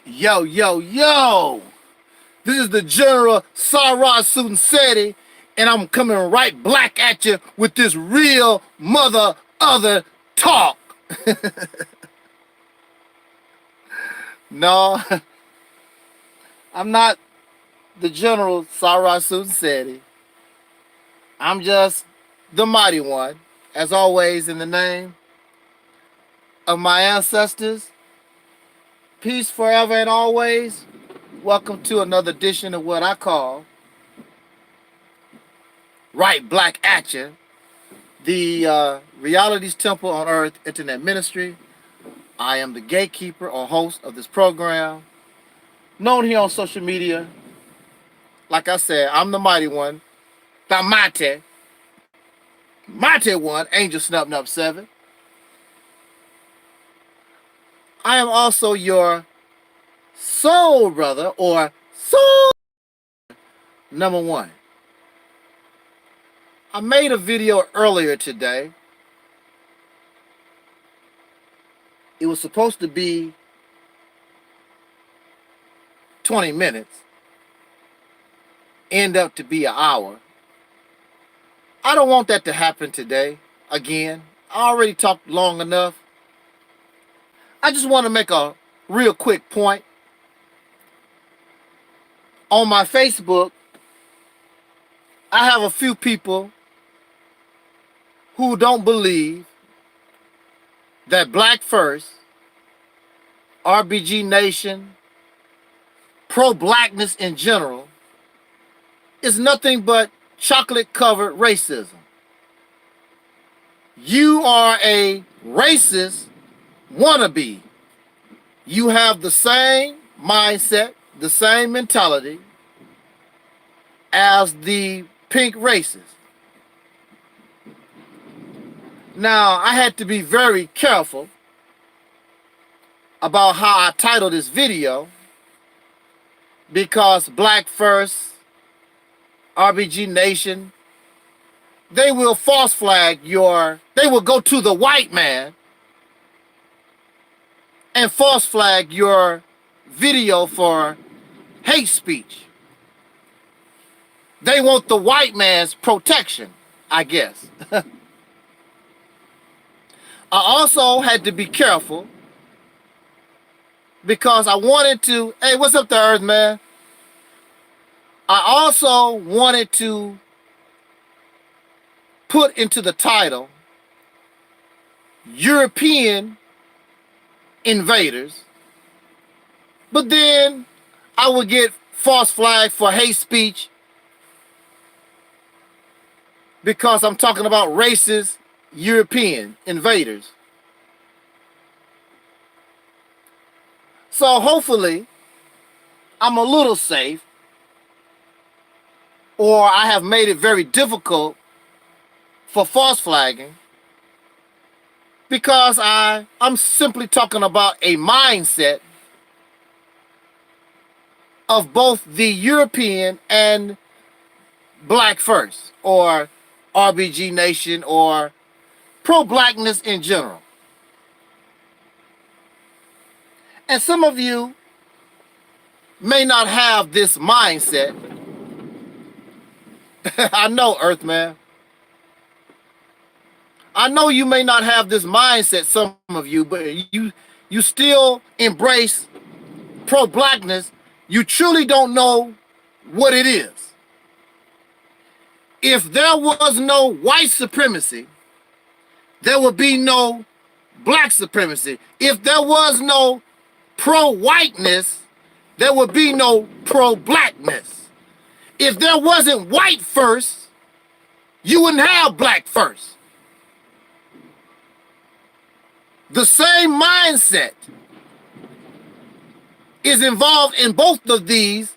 Yo, yo, yo! This is the General Sarah and I'm coming right black at you with this real mother other talk. No, I'm not the General Sarah. I'm just the mighty one, as always, in the name of my ancestors. Peace forever and always. Welcome to another edition of what I call Right Black at You, the Reality's Temple on Earth Internet Ministry. I am the gatekeeper or host of this program, known here on social media. Like I said, I'm the mighty one, the mighty one, Angel Snub 7. I am also your soul brother or soul number one. I made a video earlier today. It was supposed to be 20 minutes. End up to be an hour. I don't want that to happen today again. I already talked long enough. I just want to make a real quick point. On my Facebook, I have a few people who don't believe that Black First, RBG Nation, pro-blackness in general, is nothing but chocolate-covered racism. You are a racist wannabe. You have the same mindset, the same mentality as the pink racists. Now, I had to be very careful about how I titled this video because Black First, RBG Nation, they will false flag they will go to the white man and false flag your video for hate speech. They want the white man's protection, I guess. I also had to be careful because I wanted to, hey, what's up there, Earth man? I also wanted to put into the title European invaders, but then I would get false flagged for hate speech because I'm talking about racist European invaders. So hopefully I'm a little safe, or I have made it very difficult for false flagging because I'm simply talking about a mindset of both the European and Black First, or RBG Nation, or pro-blackness in general. And some of you may not have this mindset. I know, Earthman. I know you may not have this mindset, some of you, but you still embrace pro-blackness. You truly don't know what it is. If there was no white supremacy, there would be no black supremacy. If there was no pro-whiteness, there would be no pro-blackness. If there wasn't white first, you wouldn't have black first. The same mindset is involved in both of these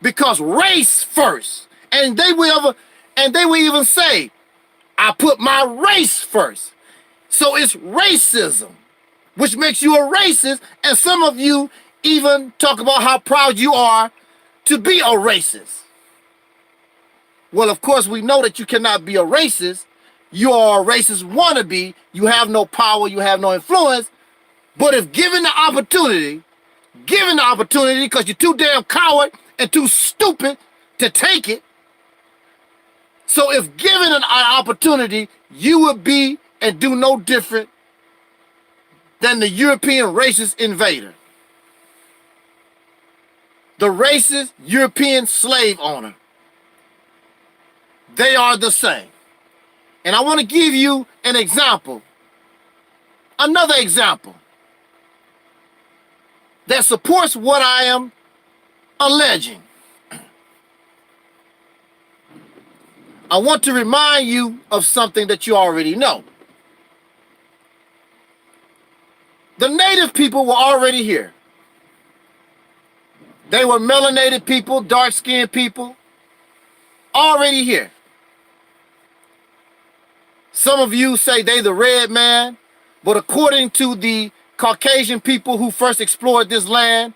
because race first. And they will even say, I put my race first. So it's racism, which makes you a racist. And some of you even talk about how proud you are to be a racist. Well, of course, we know that you cannot be a racist. You are a racist wannabe. You have no power. You have no influence. But if given the opportunity given the opportunity because you're too damn coward and too stupid to take it. So if given an opportunity, you would be and do no different than the European racist invader. The racist European slave owner. They are the same. And I want to give you an example. Another example that supports what I am alleging. I want to remind you of something that you already know. The native people were already here. They were melanated people, dark-skinned people, already here. Some of you say they the red man, but according to the Caucasian people who first explored this land,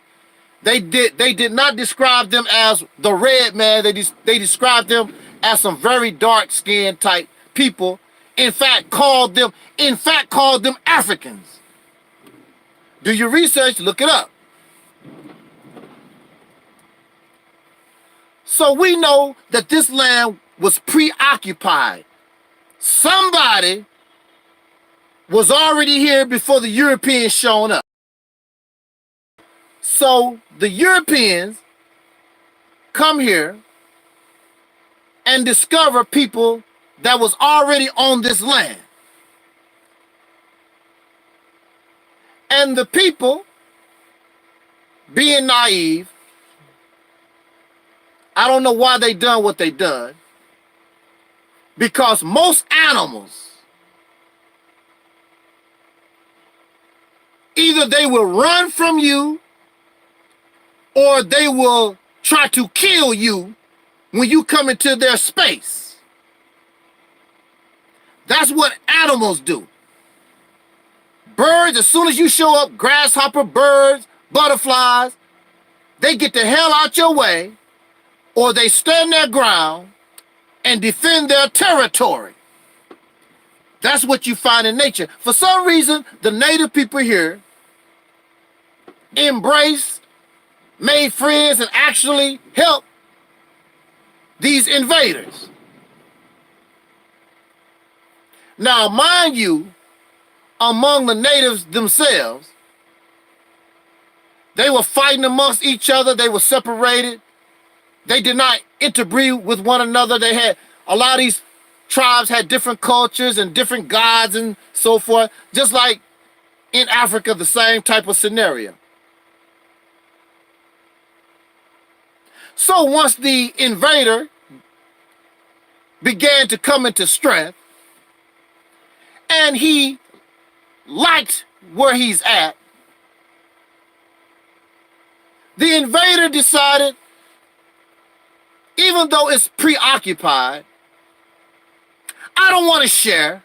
they did not describe them as the red man. They described them as some very dark-skinned type people. In fact, called them Africans. Do your research, look it up. So we know that this land was preoccupied. Somebody was already here before the Europeans showed up. So the Europeans come here and discover people that was already on this land. And the people, being naive, I don't know why they done what they done, because most animals, either they will run from you or they will try to kill you when you come into their space. That's what animals do. Birds, as soon as you show up, grasshopper, birds, butterflies, they get the hell out your way, or they stand their ground and defend their territory. That's what you find in nature. For some reason, the native people here embraced, made friends, and actually helped these invaders. Now, mind you, among the natives themselves, they were fighting amongst each other. They were separated. They did not interbreed with one another. They had, a lot of these tribes had different cultures and different gods and so forth, just like in Africa, the same type of scenario. So once the invader began to come into strength, and he liked where he's at, the invader decided, even though it's preoccupied, I don't want to share.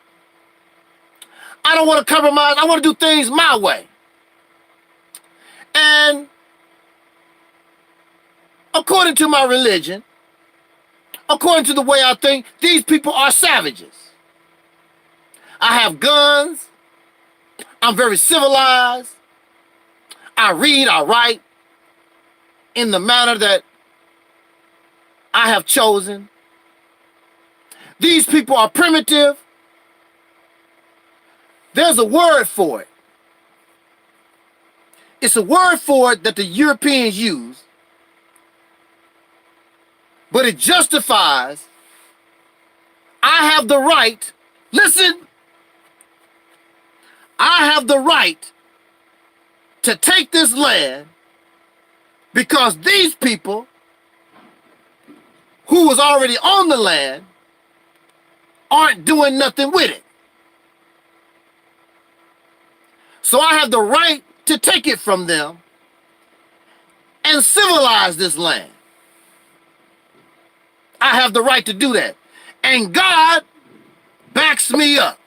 I don't want to compromise. I want to do things my way. And according to my religion, according to the way I think, these people are savages. I have guns. I'm very civilized. I read, I write in the manner that I have chosen. These people are primitive. There's a word for it. It's a word for it that the Europeans use, but it justifies, I have the right, listen, I have the right to take this land because these people who was already on the land aren't doing nothing with it. So I have the right to take it from them and civilize this land. I have the right to do that. And God backs me up.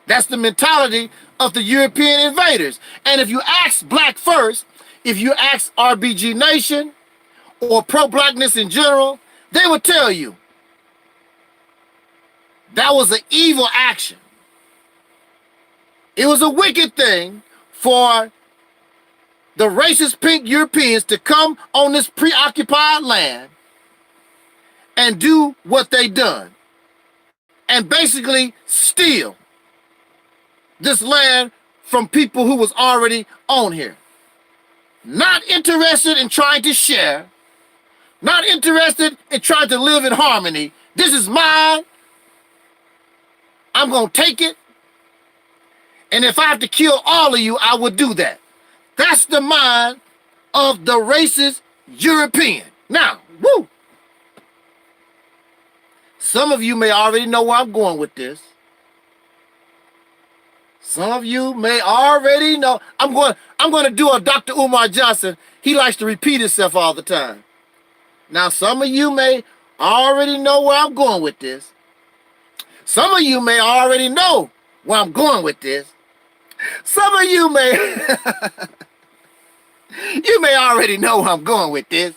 That's the mentality of the European invaders. And if you ask Black First, if you ask RBG Nation or pro-blackness in general, they would tell you that was an evil action. It was a wicked thing for the racist pink Europeans to come on this preoccupied land and do what they done and basically steal this land from people who was already on here. Not interested in trying to share, not interested in trying to live in harmony. This is mine. I'm going to take it. And if I have to kill all of you, I will do that. That's the mind of the racist European. Now, woo! Some of you may already know where I'm going with this. Some of you may already know. I'm going to do a Dr. Umar Johnson. He likes to repeat himself all the time. Now, some of you may already know where I'm going with this. Some of you may already know where I'm going with this. Some of you may, you may already know where I'm going with this.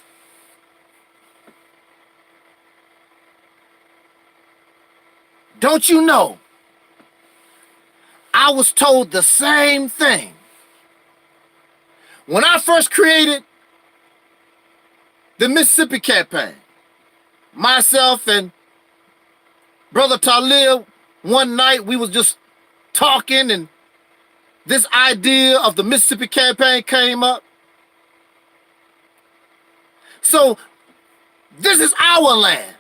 Don't you know? I was told the same thing. When I first created the Mississippi campaign, myself and Brother Taalik, one night we was just talking and this idea of the Mississippi campaign came up. So this is our land.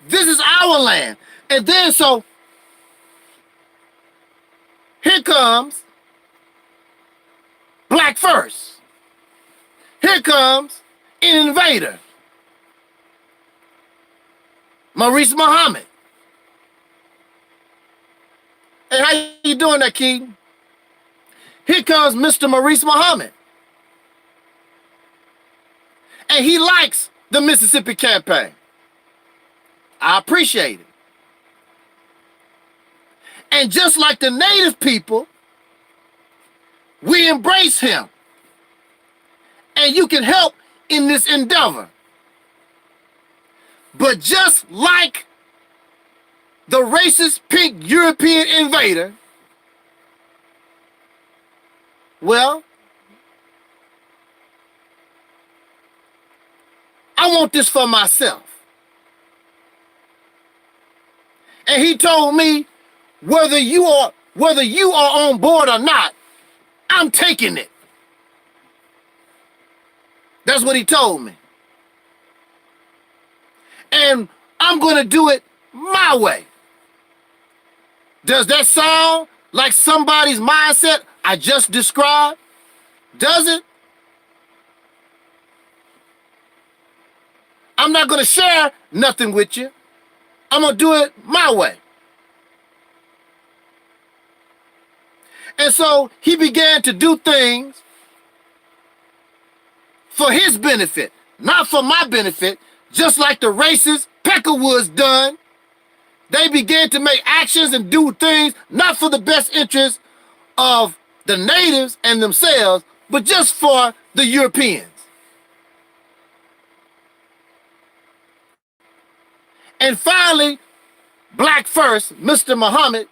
This is our land. And then so here comes Black First. Here comes an invader, Maurice Muhammad. Hey, how you doing there, Keaton? Here comes Mr. Maurice Muhammad. And he likes the Mississippi campaign. I appreciate it. And just like the native people, we embrace him. And you can help in this endeavor. But just like the racist pink European invader, well, I want this for myself. And he told me, whether you are on board or not, I'm taking it. That's what he told me. And I'm going to do it my way. Does that sound like somebody's mindset I just described? Does it? I'm not going to share nothing with you. I'm going to do it my way. And so he began to do things for his benefit, not for my benefit, just like the racist Peckerwoods done. They began to make actions and do things not for the best interest of the natives and themselves, but just for the Europeans. And finally, Black First, Mr. Muhammad,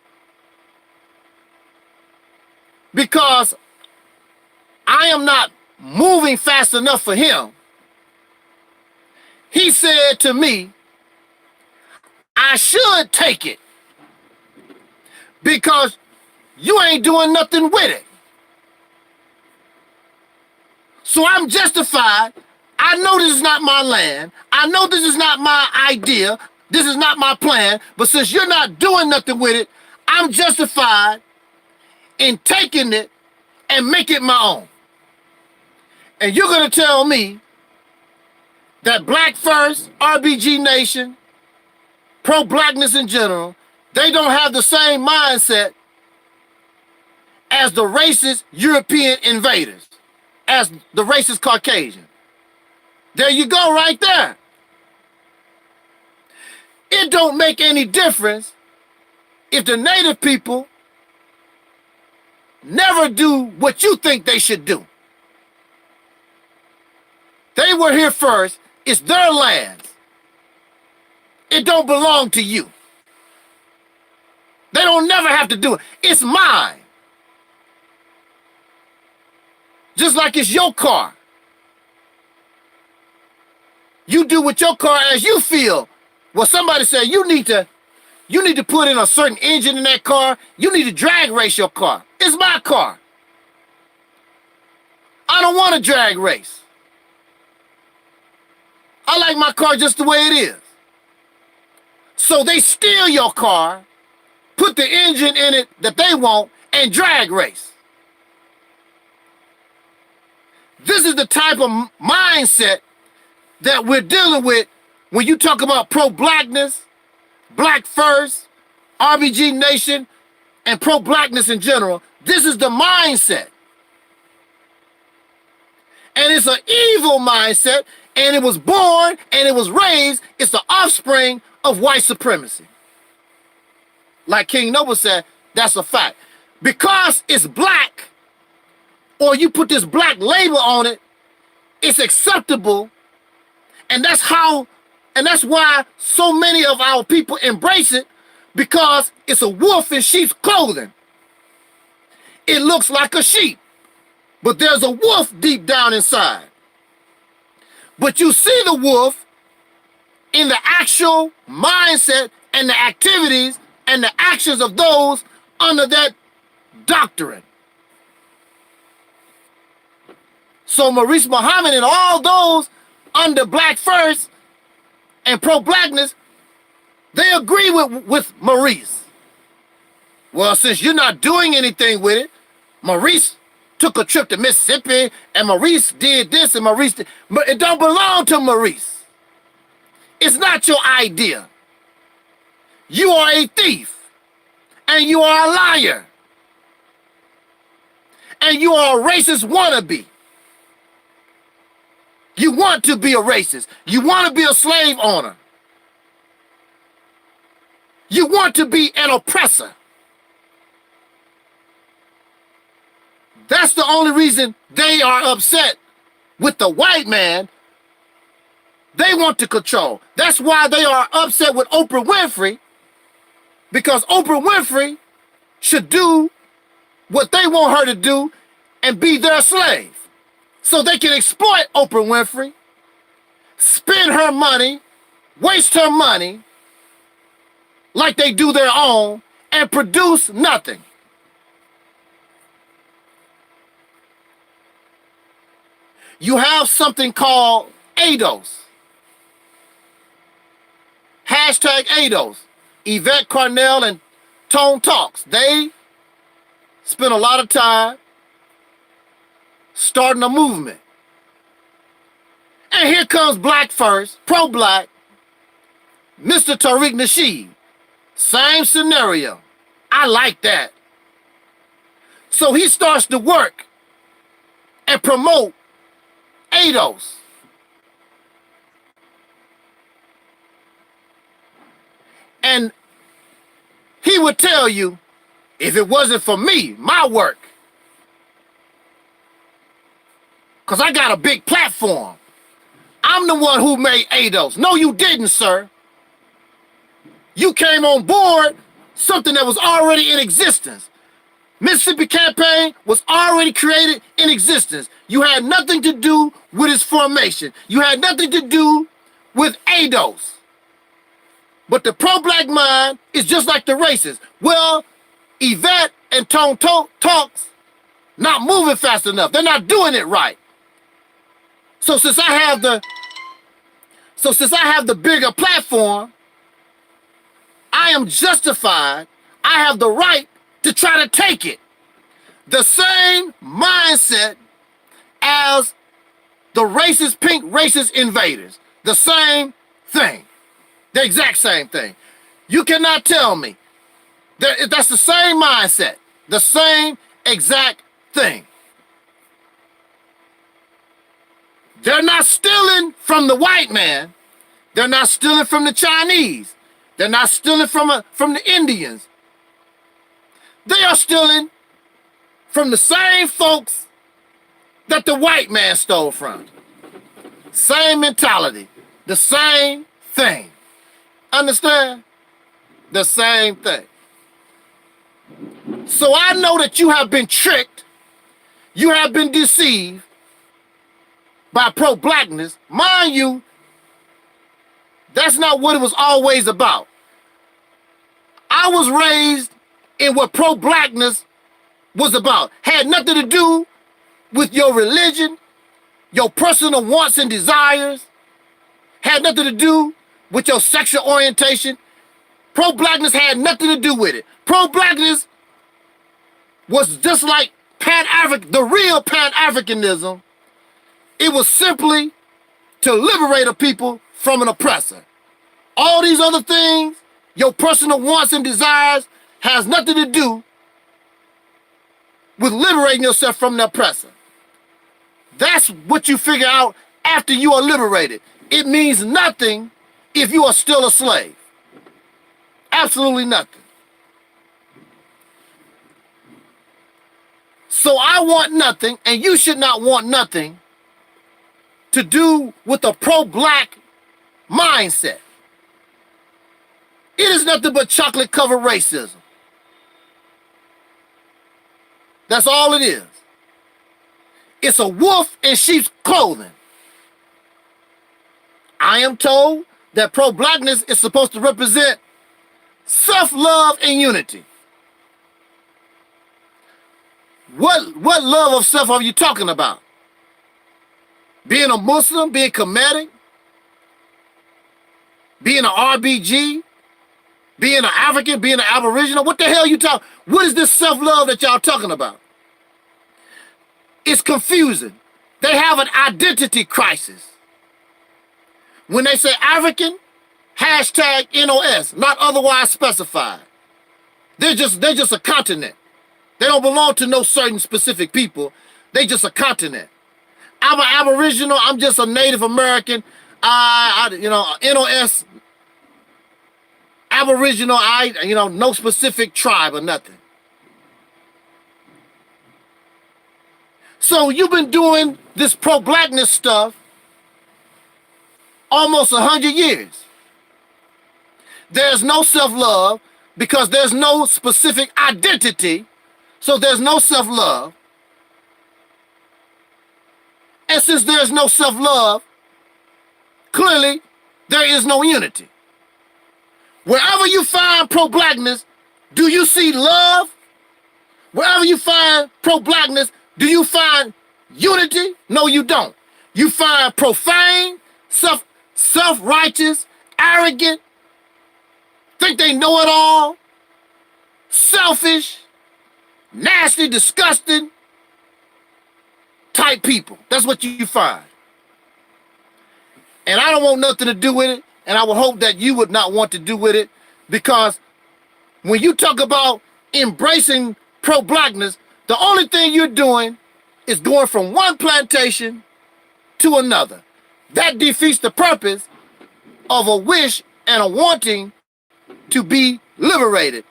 because I am not moving fast enough for him, he said to me, I should take it because you ain't doing nothing with it. So I'm justified. I know this is not my land. I know this is not my idea. This is not my plan. But since you're not doing nothing with it, I'm justified in taking it and make it my own. And you're going to tell me that Black First, RBG Nation, pro-blackness in general, they don't have the same mindset as the racist European invaders, as the racist Caucasian. There you go right there. It don't make any difference if the native people never do what you think they should do. They were here first. It's their lands. It don't belong to you. They don't never have to do it. It's mine. Just like it's your car. You do with your car as you feel. Well, somebody said you need to put in a certain engine in that car. You need to drag race your car. It's my car. I don't want to drag race. I like my car just the way it is. So they steal your car, put the engine in it that they want, and drag race. This is the type of mindset that we're dealing with when you talk about pro-blackness, black first, RBG nation, and pro-blackness in general. This is the mindset. And it's an evil mindset, and it was born and it was raised. It's the offspring of white supremacy. Like King Noble said, that's a fact. Because it's black, or you put this black label on it, it's acceptable. And that's why so many of our people embrace it, because it's a wolf in sheep's clothing. It looks like a sheep, but there's a wolf deep down inside. But you see the wolf in the actual mindset and the activities and the actions of those under that doctrine. So Maurice Muhammad and all those under black first and pro-blackness, they agree with Maurice. Well, since you're not doing anything with it, Maurice took a trip to Mississippi, and Maurice did this, and Maurice did, but it don't belong to Maurice. It's not your idea. You are a thief, and you are a liar, and you are a racist wannabe. You want to be a racist. You want to be a slave owner. You want to be an oppressor. That's the only reason they are upset with the white man. They want to control. That's why they are upset with Oprah Winfrey, because Oprah Winfrey should do what they want her to do and be their slave. So they can exploit Oprah Winfrey, spend her money, waste her money like they do their own, and produce nothing. You have something called ADOS. Hashtag ADOS. Yvette Carnell and Tone Talks. They spend a lot of time starting a movement. And here comes Black First, pro-black, Mr. Tariq Nasheed. Same scenario. I like that. So he starts to work and promote ADOS. And he would tell you, if it wasn't for me, my work, because I got a big platform, I'm the one who made ADOS. No, you didn't, sir. You came on board something that was already in existence. Mississippi Campaign was already created in existence. You had nothing to do with its formation. You had nothing to do with ADOS. But the pro-black mind is just like the racist. Well, Yvette and Tone Talks not moving fast enough. They're not doing it right. So since I have the bigger platform, I am justified. I have the right to try to take it. The same mindset as the racist, pink racist invaders. The same thing. The exact same thing. You cannot tell me that that's the same mindset. The same exact thing. They're not stealing from the white man. They're not stealing from the Chinese. They're not stealing from the Indians. They are stealing from the same folks that the white man stole from. Same mentality. The same thing. Understand? The same thing. So I know that you have been tricked. You have been deceived by pro-blackness. Mind you, that's not what it was always about. I was raised in what pro-blackness was about. Had nothing to do with your religion, your personal wants and desires. Had nothing to do with your sexual orientation. Pro-blackness had nothing to do with it. Pro-blackness was just like the real Pan-Africanism. It was simply to liberate a people from an oppressor. All these other things, your personal wants and desires, has nothing to do with liberating yourself from the oppressor. That's what you figure out after you are liberated. It means nothing if you are still a slave. Absolutely nothing. So I want nothing, and you should not want nothing to do with a pro-black mindset. It is nothing but chocolate-covered racism. That's all it is. It's a wolf in sheep's clothing. I am told that pro-blackness is supposed to represent self-love and unity. What love of self are you talking about? Being a Muslim, being Kemetic, being an RBG, being an African, being an Aboriginal? What the hell are you talking? What is this self-love that y'all talking about? It's confusing. They have an identity crisis. When they say African, hashtag NOS, not otherwise specified. They're just a continent. They don't belong to no certain specific people. They just a continent. I'm an Aboriginal. I'm just a Native American. NOS, Aboriginal. No specific tribe or nothing. So you've been doing this pro-blackness stuff almost 100 years. There's no self-love because there's no specific identity. So there's no self-love. And since there's no self-love, clearly there is no unity. Wherever you find pro-blackness, do you see love? Wherever you find pro-blackness, do you find unity? No, you don't. You find profane, self-righteous, arrogant, think they know it all, selfish, nasty, disgusting type people. That's what you find. And I don't want nothing to do with it, and I would hope that you would not want to do with it, because when you talk about embracing pro-blackness, the only thing you're doing is going from one plantation to another. That defeats the purpose of a wish and a wanting to be liberated.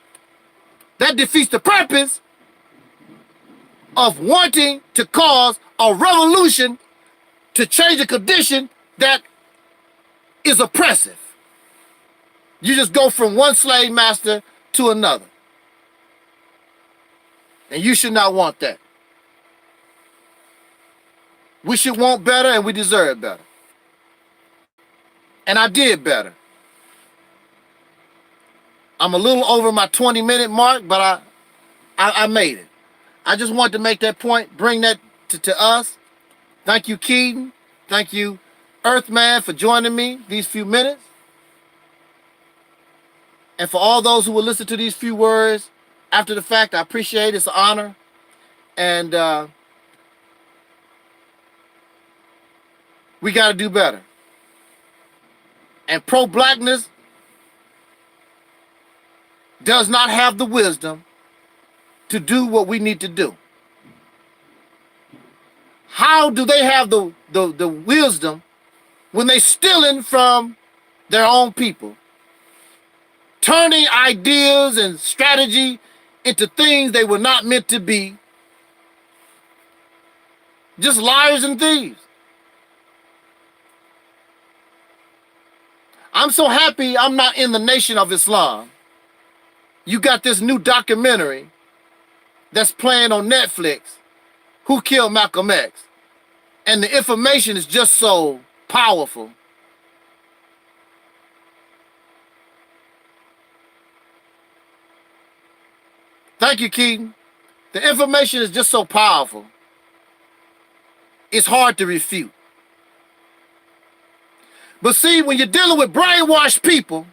That defeats the purpose of wanting to cause a revolution to change a condition that is oppressive. You just go from one slave master to another. And you should not want that. We should want better, and we deserve better. And I did better. I'm a little over my 20-minute mark, but I made it. I just wanted to make that point, bring that to us. Thank you, Keaton. Thank you, Earthman, for joining me these few minutes. And for all those who will listen to these few words after the fact, I appreciate it. It's an honor. And we got to do better. And pro-blackness does not have the wisdom to do what we need to do. How do they have the wisdom when they stealing from their own people? Turning ideas and strategy into things they were not meant to be. Just liars and thieves. I'm so happy I'm not in the Nation of Islam. You got this new documentary that's playing on Netflix who killed Malcolm X. And the information is just so powerful. Thank you, Keaton. The information is just so powerful. It's hard to refute. But see, when you're dealing with brainwashed people,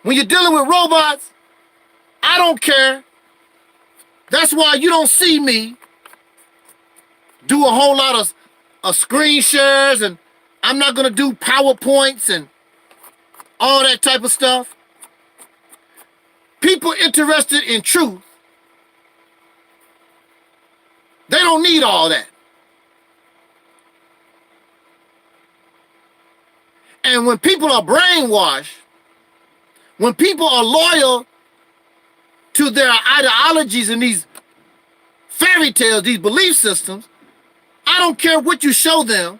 when you're dealing with robots, I don't care. That's why you don't see me do a whole lot of screen shares, and I'm not going to do PowerPoints and all that type of stuff. People interested in truth, they don't need all that. And when people are brainwashed, when people are loyal to their ideologies and these fairy tales, these belief systems, I don't care what you show them,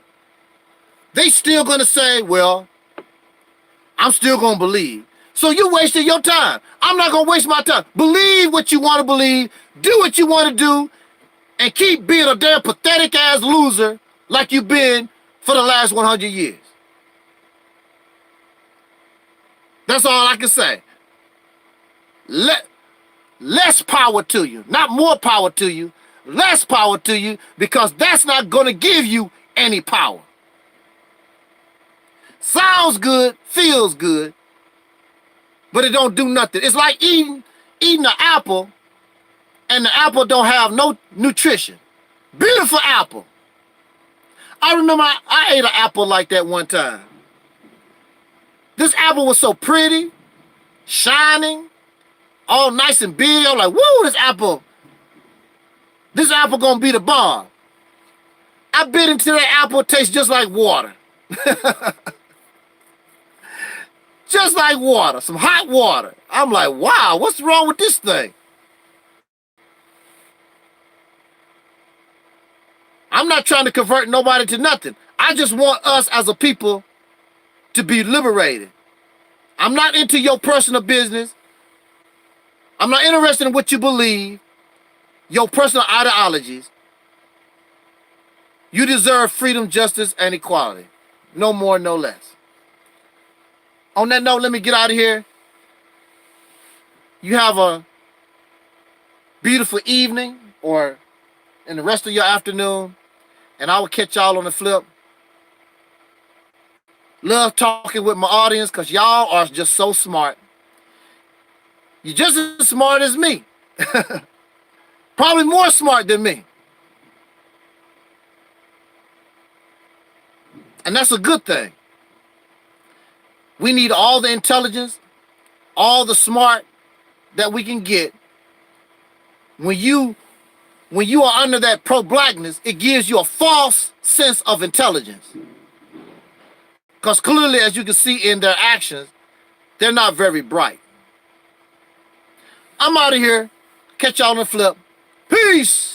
they still gonna say, well, I'm still gonna believe. So you wasted your time. I'm not gonna waste my time. Believe what you wanna believe, do what you wanna do, and keep being a damn pathetic ass loser like you've been for the last 100 years. That's all I can say. Less power to you, not more power to you, less power to you, because that's not going to give you any power. Sounds good, feels good, but it don't do nothing. It's like eating an apple, and the apple don't have no nutrition. Beautiful apple. I remember I ate an apple like that one time. This apple was so pretty, shining, all nice and big. I'm like, woo, this apple gonna be the bomb. I bit into that apple, it tastes just like water. Just like water, some hot water. I'm like, wow, what's wrong with this thing? I'm not trying to convert nobody to nothing. I just want us as a people to be liberated. I'm not into your personal business. I'm not interested in what you believe, your personal ideologies. You deserve freedom, justice, and equality. No more, no less. On that note, let me get out of here. You have a beautiful evening or in the rest of your afternoon, and I will catch y'all on the flip. Love talking with my audience because y'all are just so smart. You're just as smart as me. Probably more smart than me. And that's a good thing. We need all the intelligence, all the smart that we can get. When you are under that pro-blackness, it gives you a false sense of intelligence. Because clearly, as you can see in their actions, they're not very bright. I'm out of here. Catch y'all on the flip. Peace.